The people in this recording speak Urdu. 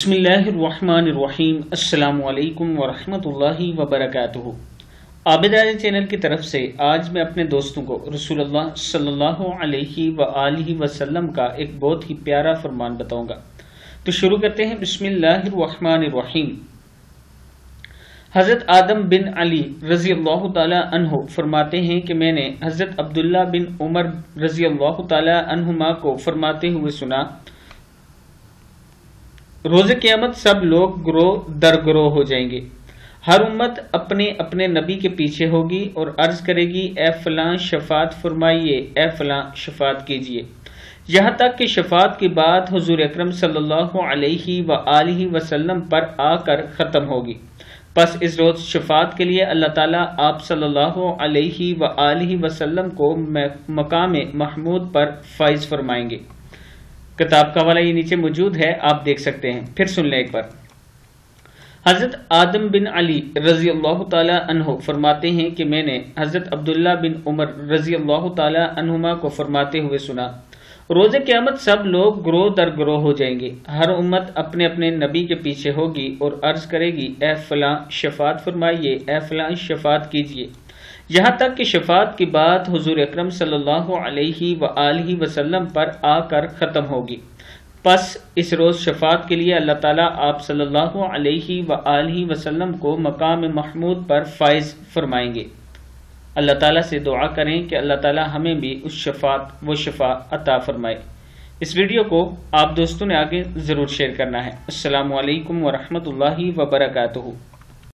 بسم اللہ الرحمن الرحیم۔ السلام علیکم ورحمۃ اللہ وبرکاتہ۔ عابدان چینل کی طرف سے آج میں اپنے دوستوں کو رسول اللہ صلی اللہ علیہ وآلہ وسلم کا ایک بہت ہی پیارا فرمان بتاؤں گا۔ تو شروع کرتے ہیں۔ بسم اللہ الرحمن الرحیم۔ حضرت آدم بن علی رضی اللہ تعالی عنہ فرماتے ہیں کہ میں نے حضرت عبداللہ بن عمر رضی اللہ تعالی عنہما کو فرماتے ہوئے سنا، روز قیامت سب لوگ گروہ در گروہ ہو جائیں گے، ہر امت اپنے اپنے نبی کے پیچھے ہوگی اور عرض کرے گی اے فلاں شفاعت فرمائیے، اے فلاں شفاعت کیجیے، یہاں تک کہ شفاعت کی بات حضور اکرم صلی اللہ علیہ وآلہ وسلم پر آ کر ختم ہوگی۔ پس اس روز شفاعت کے لیے اللہ تعالیٰ آپ صلی اللہ علیہ وآلہ وسلم کو مقام محمود پر فائز فرمائیں گے۔ کتاب کا حوالہ یہ نیچے موجود ہے، آپ دیکھ سکتے ہیں، پھر سن لیں ایک بار۔ حضرت آدم بن علی رضی اللہ تعالی عنہ فرماتے ہیں کہ میں نے حضرت عبداللہ بن عمر رضی اللہ تعالی عنہما کو فرماتے ہوئے سنا، روز قیامت سب لوگ گروہ در گروہ ہو جائیں گے، ہر امت اپنے اپنے نبی کے پیچھے ہوگی اور عرض کرے گی اے فلاں شفاعت فرمائیے، اے فلاں شفاعت کیجیے، یہاں تک کہ شفاعت کی بات حضور اکرم صلی اللہ علیہ وآلہ وسلم پر آ کر ختم ہوگی۔ پس اس روز شفاعت کے لیے اللہ تعالیٰ آپ صلی اللہ علیہ وآلہ وسلم کو مقام محمود پر فائز فرمائیں گے۔ اللہ تعالیٰ سے دعا کریں کہ اللہ تعالیٰ ہمیں بھی اس شفاعت عطا فرمائے۔ اس ویڈیو کو آپ دوستوں نے آگے ضرور شیئر کرنا ہے۔ السلام علیکم ورحمۃ اللہ وبرکاتہ۔